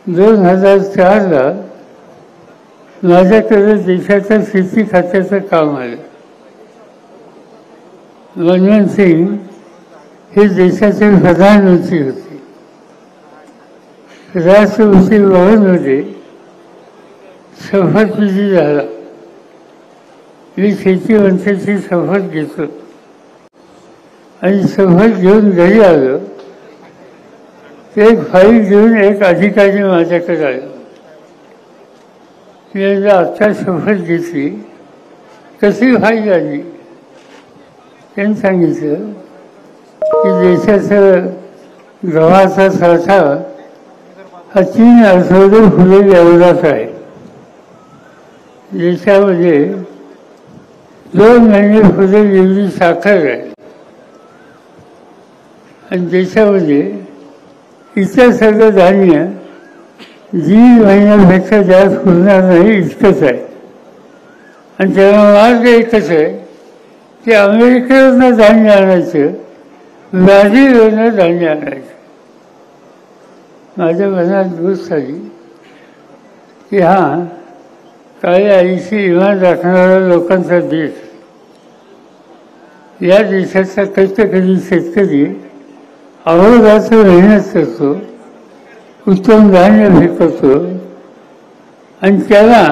2004ला माझ्याकडे देशाच्या शेती खात्याचं काम आलं. मनमोहन सिंग हे देशाचे प्रधानमंत्री होते. राष्ट्रपती भवनमध्ये शपथविधी झाला. मी शेती मंत्र्याची शपथ घेतो आणि शपथ घेऊन घरी आलो. ते एक फाईल घेऊन एक अधिकारी माझ्याकडे आला. मी आत्ता शपथ घेतली, कशी फाईल आली. त्यांनी सांगितलं की देशाचं गव्हाचा साठा हा 3 आठवडे फुले एवढाच आहे. देशामध्ये 2 महिने फुले एवढी साखर आहे आणि देशामध्ये इतर सगळं धान्य 1.5 महिन्यापेक्षा जास्त फुलणार नाही इतकंच आहे. आणि त्याला मार्ग एकच आहे की अमेरिकेवरनं धान्य आणायचं, ब्राझीलवरनं धान्य आणायचं. माझ्या मनात गोष्ट आली की हा काळ्या आईशी इमान राखणाऱ्या लोकांचा देश. या देशाचा कष्टकरी शेतकरी अहोरात्र मेहनत करतो, उत्तम धान्य पिकवतो आणि त्याला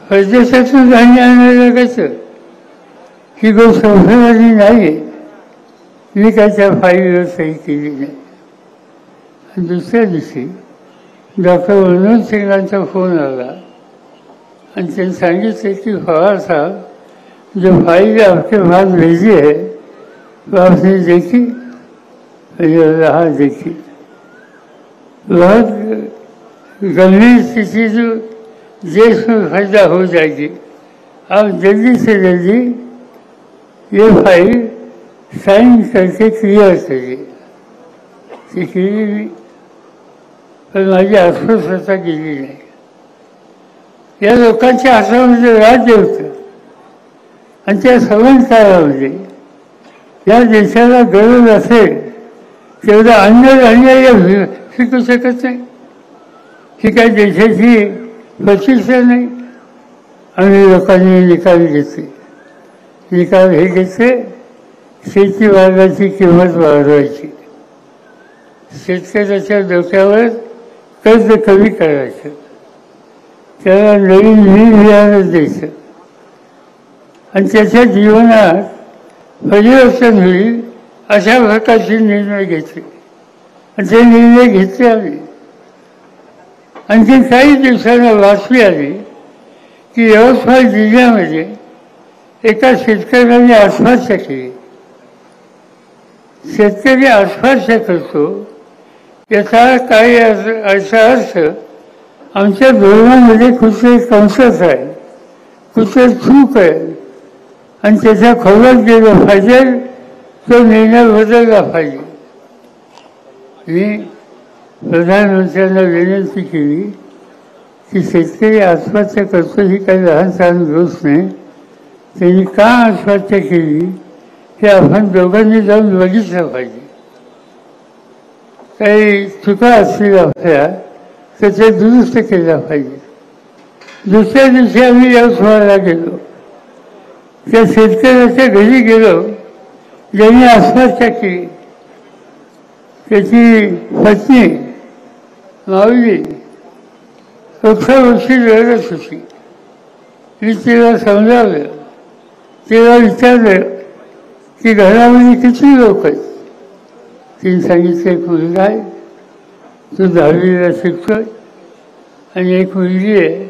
परदेशातून धान्य आणायला लागायचं. ही गोष्ट संशोधनी नाही. मी काय त्या फाईलवर सही केली नाही. आणि दुसऱ्या दिवशी डॉक्टर मनमोहन सिंगांचा फोन आला आणि त्यांनी सांगितलं की पवार साहब जो फाइल आपके पास भेजी है वो आपने देखी. हाँ देखी. बहुत गंभीर स्थिति जो देश में पैदा हो जाएगी. आप जल्दी से जल्दी ये फाइल साइन करके क्लियर करिए. ती केली मी, पण माझी अस्वस्थता गेली नाही. या लोकांच्या हातामध्ये राज्य होतं आणि त्या सवन काळामध्ये या देशाला गरज असेल तेवढं अन्नधान्य पिकू शकत नाही. ही काही देशाची प्रतिष्ठा नाही. आणि लोकांनी निकाल घेतले. निकाल हे घेतले शेतीमालाची किंमत वाढवायची, शेतकऱ्याच्या डोक्यावर कर्ज कमी करायचं, त्याला नवीन बियाणं द्यायचं आणि त्याच्या जीवनात परिवर्तन होईल अशा प्रकारचे निर्णय घेतले. आणि ते निर्णय घेतले आम्ही. आणखी काही दिवसांना बातमी आली की यवतमाळ जिल्ह्यामध्ये एका शेतकऱ्याने आत्महत्या केली. शेतकरी आत्महत्या करतो याचा काही अर्थ आमच्या धोरणामध्ये कुठे कंसच आहे, कुठे चूक आहे आणि त्याच्या खोलात गेलं पाहिजे. तो निर्णय बदलला पाहिजे. मी प्रधानमंत्र्यांना विनंती केली की शेतकरी आत्महत्या करतो ही काही लहान सहान गोष्ट नाही. त्यांनी का आत्महत्या केली हे आपण दोघांनी जाऊन बघितलं पाहिजे. काही चुका असतील आपल्या तर ते दुरुस्त केल्या पाहिजे. दुसऱ्या दिवशी आम्ही यवतमाळला गेलो. त्या शेतकऱ्याच्या घरी गेलो ज्यांनी आत्महत्या केली. त्याची पत्नी माऊली 11 वर्षी रडत होती. मी तिला समजावलं, तिला विचारलं की घरामध्ये किती लोक आहेत. तिने सांगितलं एक मुलगा आहे, तो 10वीला शिकतोय आणि एक मुलगी आहे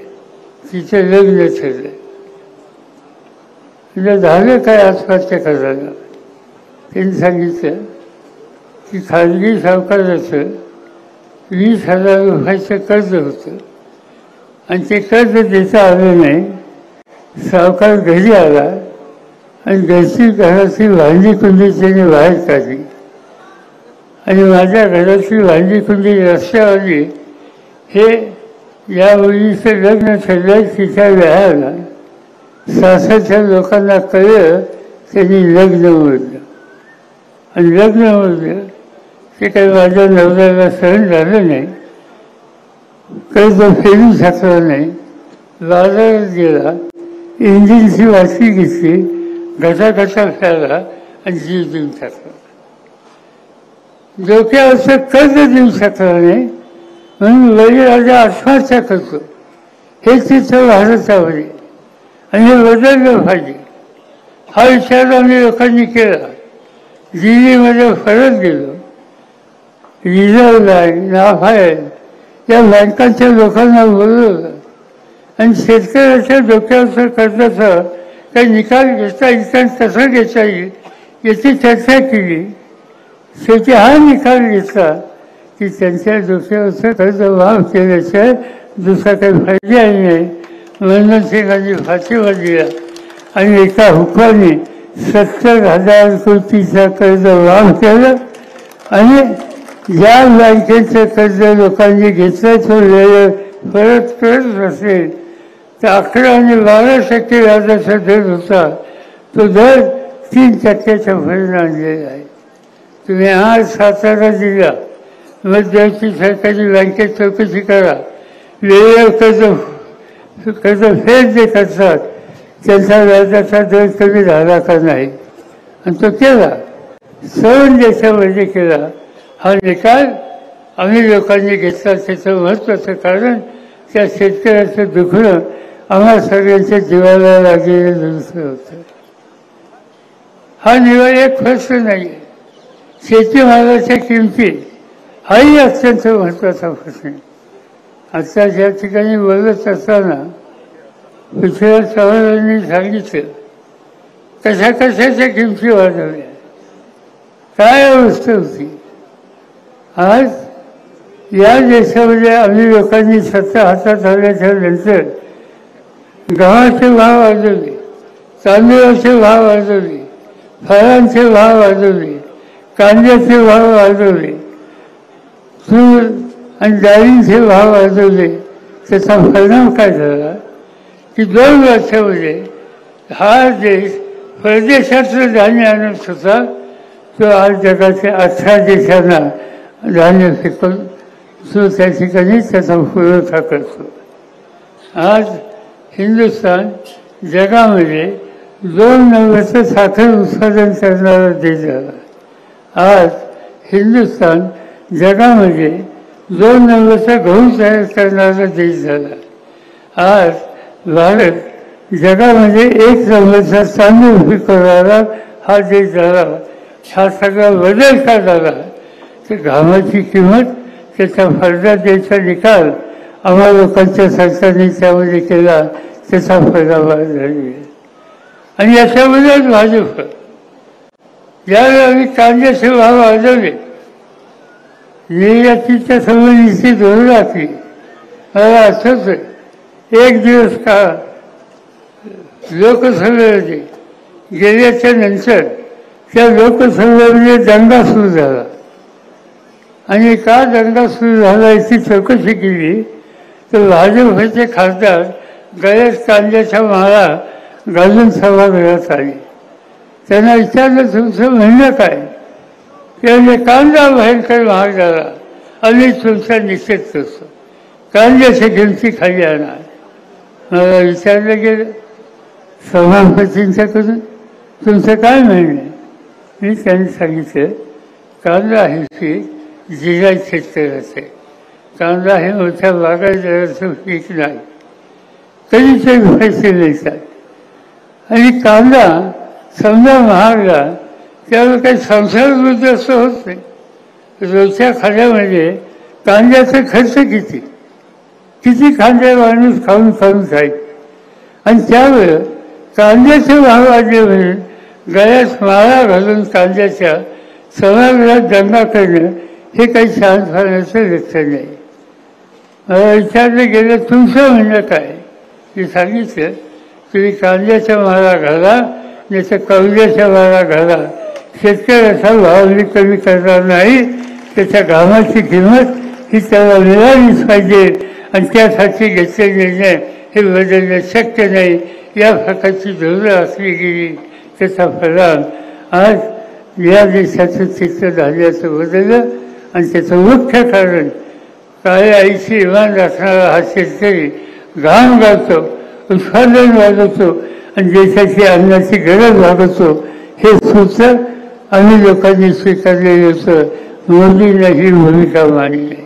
तिचं लग्न ठरलं. तिला झालं काय आत्महत्या करायला. त्यांनी सांगितलं की खाजगी सावकाराचं 20,000 रुपयाचं कर्ज होतं आणि ते कर्ज देता आलं नाही. सावकार घरी आला आणि घराची भांडी कुंडी त्याने बाहेर काढली आणि माझ्या घराची भांडी कुंडी रस्त्यावरली. हे या मुलीचं लग्न ठरलं. तिच्या वेळाला सासरच्या लोकांना कळलं. त्यांनी लग्न मोडलं आणि लग्न मोडलं ते काही माझ्या नवऱ्याला सहन झालं नाही. कर्ज फेडू शकला नाही. बाजारात गेला, इंजिनची वाटली घेतली, घटाघटा फेरला आणि जीव देऊन टाकला. डोक्यावरचं कर्ज देऊ शकला नाही म्हणून वडिलांच्या आत्महत्या करतो. हे तिथं भारतामध्ये आणि हे बदललं पाहिजे. हा विचार आम्ही लोकांनी केला. दिल्लीमध्ये परत गेलो. रिझर्व्ह बँक, नाफाड या बँकांच्या लोकांना बोलवलं आणि शेतकऱ्याच्या डोक्यावरचं कर्जाचा काही निकाल घेता येईल, कसं घेता येईल याची चर्चा केली. शेवटी हा निकाल घेतला की त्यांच्या डोक्यावरचं कर्ज माफ केल्याशिवाय दुसरा काही फायदा नाही. मनमोहन सिंगांनी फाशीवर दिला आणि एका हुकमाने 70,000 कोटीचं कर्ज माफ केलं आणि ज्या बँकेचं कर्ज लोकांनी घेतलं तो वेळ परत करत नसेल तर 11 आणि 12% व्याजाचा दर होता तो दर 3% पर्यंत आणलेला आहे. तुम्ही आज सातारा जिल्हा मध्यवर्ती सरकारी बँकेत चौकशी करा. वेळेवर कर्ज फेड जे करतात त्यांचा व्याजाचा दर कमी झाला का नाही आणि तो केला. सर्व देशामध्ये केला. हा निकाल आम्ही लोकांनी घेतला. त्याचं महत्त्वाचं कारण त्या शेतकऱ्याचं दुखणं आम्हा सगळ्यांच्या जीवाला लागलेलं दुसरं होतं. हा निवड एक प्रश्न नाही. शेतीमालाच्या किमती हाही अत्यंत महत्त्वाचा प्रश्न आहे. आता ज्या ठिकाणी बोलत असताना पृथ्वीराज चव्हाणांनी सांगितलं कशा कशाच्या किमती वाढवल्या, काय अवस्था होती. आज या देशामध्ये आम्ही लोकांनी सत्ता हातात आल्याच्या नंतर गव्हाचे भाव वाढवले, तांदूळाचे भाव वाढवले, फळांचे भाव वाढवले, कांद्याचे भाव वाढवले, तूर आणि डाळींचे भाव वाढवले. त्याचा परिणाम काय झाला की 2 वर्षामध्ये हा देश परदेशातलं धान्य आणत होता तो आज जगाच्या 18 देशांना धान्य फेकून तो त्या ठिकाणी त्याचा पुरवठा करतो. आज हिंदुस्थान जगामध्ये 2 नंबरचं साखर उत्पादन करणारा देश झाला. आज हिंदुस्थान जगामध्ये 2 नंबरचा गहू तयार करणारा देश झाला. आज भारत जगामध्ये 1 नंबरचा तांदूळ पिकवणारा हा देश झाला. हा सगळा बदल का झाला तर घामाची किंमत, त्याचा फायदा द्यायचा निकाल आम्हा लोकांच्या सरकारने त्यामध्ये केला. त्याचा फायदा झालेला आणि याच्यामध्येच भाजप ज्यावेळी आम्ही कांद्याचे भाव वाढवले, निर्यातीच्या संबंधीची धोरण आखली. मला असंच एक दिवस का लोकसभेमध्ये गेल्याच्या नंतर त्या लोकसभेमध्ये दंगा सुरू झाला आणि का दंगा सुरू झाला याची चौकशी केली तर भाजपचे खासदार गळ्यात कांद्याच्या माळा घालून सभागृहात आले. त्यांना विचारलं तुमचं म्हणणं काय. त्याने कांदा भयंकर महाग झाला आणि तुमचा निषेध करतो, कांद्याच्या किमती खाली आणणार. मला विचारलं गेलं सभापतींच्याकडून तुमचं काय म्हणणं आहे. मी त्यांनी सांगितलं कांदा हे पीक जिल्ह्यात शेतकऱ्याचं आहे. कांदा हे मोठ्या बागायतदाराचं पीक नाही. कधीतरी पैसे मिळतात आणि कांदा समजा महागला त्यावेळी काही संसार वृद्धी असं होत नाही. रोजच्या खाण्यामध्ये कांद्याचा खर्च किती कांदे माणूस खाऊन खाऊन खाईल. आणि त्यावेळेस कांद्याचे भाव वाढले म्हणून गळ्यात माळा घालून कांद्याच्या सभागृहात दंगा करणं हे काही शहाणपणाचं लक्षण नाही. मला विचारलं गेलं तुमचं म्हणणं काय. मी सांगितलं तुम्ही कांद्याच्या माळा घाला नाही तर कवल्याच्या माळा घाला, शेतकऱ्याचा भाव मी कमी करणार नाही. त्याच्या घामाची किंमत ही त्याला मिळालीच पाहिजे आणि त्यासाठी घेतलेले निर्णय हे बदलणं शक्य नाही. या प्रकारची धोरणं असली गेली त्याचा परिणाम आज या देशाचं चित्र झाल्याचं बदललं. आणि त्याचं मुख्य कारण काळ्या आईची इमान राखणारा हा शेतकरी घाम घालतो, उत्पादन वाढवतो आणि देशाची अन्नाची गरज भागवतो हे सूत्र आम्ही लोकांनी स्वीकारलेलं होतं. मोदींना ही भूमिका मांडली नाही.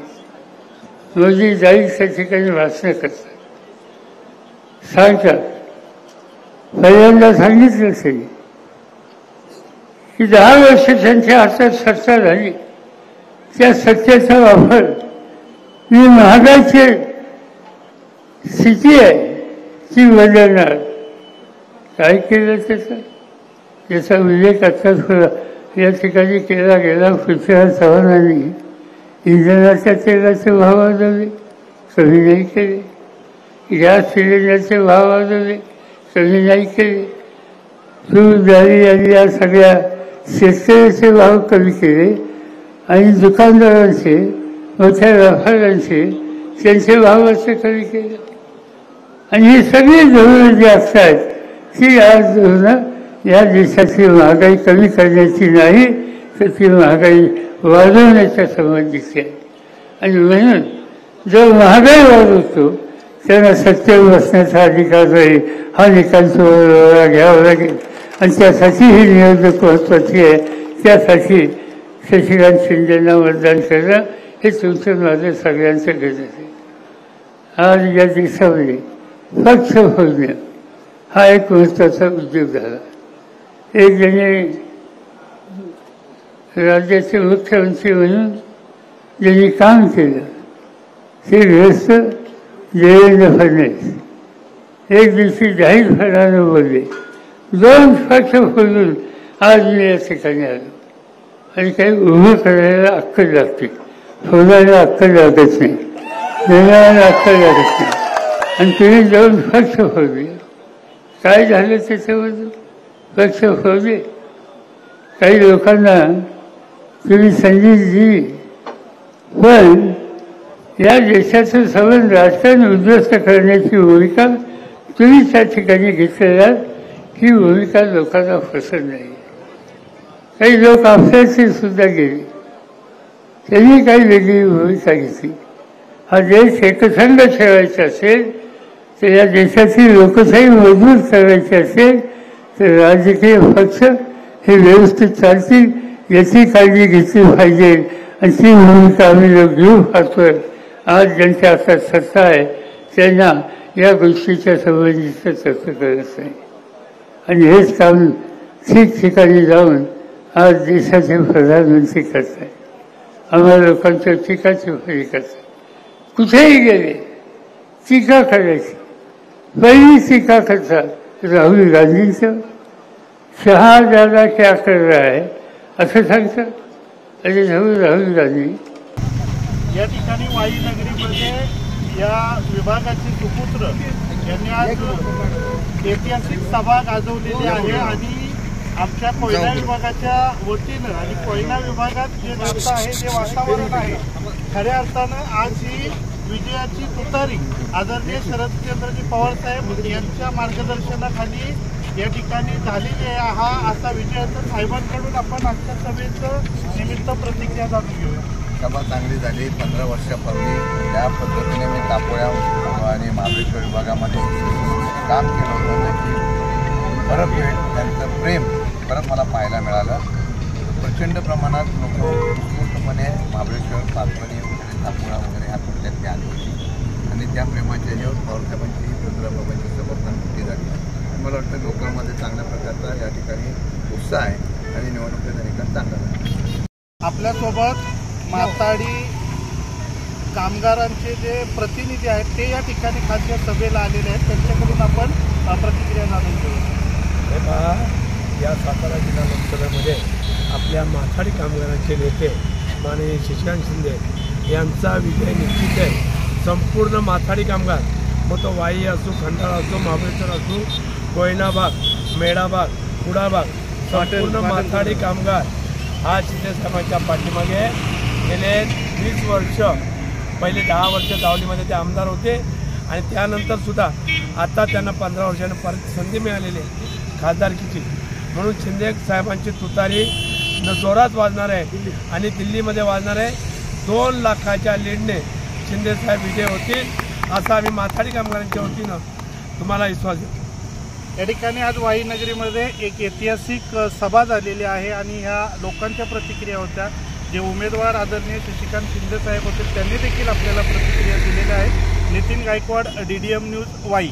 मोदी जाईल त्या ठिकाणी भाषणं करतात, सांगतात. पहिल्यांदा सांगितलं तरी की 10 वर्ष त्यांच्या हातात सत्ता झाली. त्या सत्तेचा वापर ही महागाईची स्थिती आहे ती बदलणार. काय केलं त्याचा उल्लेख आत्ताच या ठिकाणी केला गेला. पृथ्वीराज चव्हाणांनी इंधनाच्या तेलाचे भाव वाढवले, कमी नाही केले. गॅस सिलेंडरचे भाव वाढवले, कमी नाही केले. तूर डाळी आणि या सगळ्या शेतकऱ्याचे भाव कमी केले आणि दुकानदारांचे मोठ्या व्यापाऱ्यांचे त्यांचे भाव असे कमी केले. आणि ही सगळी धोरणं जी असतात ती आज धोरणं या देशाची महागाई कमी करण्याची नाही तर ती महागाई वाढवण्याच्या संबंधीची आहे. आणि म्हणून जो महागाई वाढवतो त्यांना सत्तेवर बसण्याचा अधिकार नाही. हा निकाल समोर घ्यावा लागेल आणि त्यासाठी ही निवडणूक महत्त्वाची आहे. त्यासाठी शशिकांत शिंदेंना मतदान करणं हे तुमचं माझं सगळ्यांचं गरज आहे. आज या देशामध्ये पक्ष फोडणं हा एक महत्त्वाचा उद्योग झाला. एक जणे राज्याचे मुख्यमंत्री म्हणून ज्यांनी काम केलं ते ग्रस्त देवेंद्र फडणवीस एक दिवशी जाहीरपणानं बोलले. 2 पक्ष फोडून आज मी या ठिकाणी आलो. आणि काही उभं करायला अक्कल लागते, फोडायला अक्कल लागत नाही, देण्याला अक्कल लागत नाही. आणि तुम्ही 2 पक्ष फोडले. काय झालं त्याच्याबद्दल? पक्ष फोडले. काही लोकांना तुम्ही संधी दिली पण या देशाचं संबंध राजकारण उद्ध्वस्त करण्याची भूमिका तुम्ही त्या ठिकाणी घेतलेल्या ही भूमिका लोकांना पसंत नाही. काही लोक आपल्याचे सुद्धा गेले, त्यांनी काही वेगळी भूमिका घेतली. हा देश एकसंघ ठेवायचा असेल तर या देशाची लोकशाही मजबूत करायची असेल तर राजकीय पक्ष हे व्यवस्थित चालतील याची काळजी घेतली पाहिजे. आणि ती भूमिका आम्ही लोक घेऊ पाहतोय. आज ज्यांच्या हातात सत्ता आहे त्यांना या गोष्टीच्या संबंधीचं चर्चा करत नाही. आणि हेच काम ठिकठिकाणी जाऊन आज देशाचे प्रधानमंत्री करत आहेत. आम्हाला लोकांच्या टीकाची फळी करतात. कुठेही गेले टीका करायची. पहिली टीका करतात राहुल गांधींचं. शहाजादा क्या कर रहा है असं सांगतात. आणि राहुल गांधी या ठिकाणी वाई नगरीमध्ये या विभागाचे सुपुत्र यांनी आज ऐतिहासिक सभा गाजवलेली आहे. आणि आमच्या कोयना विभागाच्या वतीनं आणि कोयना विभागात जे नातं आहे जे वातावरण आहे खऱ्या अर्थानं आज ही विजयाची तुतारी आदरणीय शरदचंद्रजी पवार साहेब यांच्या मार्गदर्शनाखाली या ठिकाणी झालेली आहे. हा असा विजय साहेबांकडून आपण आजच्या सभेचं निमित्त प्रतिक्रिया जाणून घेऊया. सभा चांगली झाली. 15 वर्षापूर्वी त्या पद्धतीने मी कापोळ्या आणि महाबळेश्वर विभागामध्ये काम केलं होतं की परत त्यांचं प्रेम परत मला पाहायला मिळालं. प्रचंड प्रमाणात लोक उत्स्फूर्तपणे महाबळेश्वर, पाचपणी वगैरे कापोळा वगैरे ह्या कुठल्यात आली होती. आणि त्या प्रेमाच्या ह्याच्यावर पवारसाहेबांची चंद्रबाबांची समर्थन कुठे झाली. मला वाटतं लोकांमध्ये चांगल्या प्रकारचा या ठिकाणी उत्साह आहे आणि निवडणुकीचा निकाल चांगला झाला. आपल्यासोबत माताडी कामगारांचे जे प्रतिनिधी आहेत ते या ठिकाणी खास या सभेला आलेले आहेत, त्यांच्याकडून आपण प्रतिक्रिया जाणून घेऊ. हे पहा, या सातारा जिल्हा लोकसभेमध्ये आपल्या माथाडी कामगारांचे नेते माननीय शशिकांत शिंदे यांचा विजय निश्चित आहे. संपूर्ण माथाडी कामगार, मग तो वाई असो, खंडाळा असो, महाबळेश्वर असो, कोयनाबाग, मेळाबाग, कुडाबाग, संपूर्ण माथाडी कामगार हा शिंदे साहेबांच्या पाठीमागे गेले 20 वर्ष, पहिले 10 वर्ष दावलीमध्ये ते आमदार होते आणि त्यानंतरसुद्धा आता त्यांना 15 वर्षांनी परत संधी मिळालेली आहे खासदारकीची. म्हणून शिंदे साहेबांची तुतारी जोरात वाजणार आहे आणि दिल्लीमध्ये वाजणार आहे. 2 लाखाच्या लीडने शिंदे साहेब विजय होतील असा आम्ही माथाडी कामगारांच्या वतीनं तुम्हाला विश्वास देतो. या ठिकाणी आज वाई नगरीमध्ये एक ऐतिहासिक सभा झालेली आहे आणि ह्या लोकांच्या प्रतिक्रिया होत्या. जे उमेदवार आदरणीय शशिकांत शिंदे साहेब होते त्यांनी देखील आपल्याला प्रतिक्रिया दिलेल्या आहेत. Nitin Gaikwad, DDM news, Wai.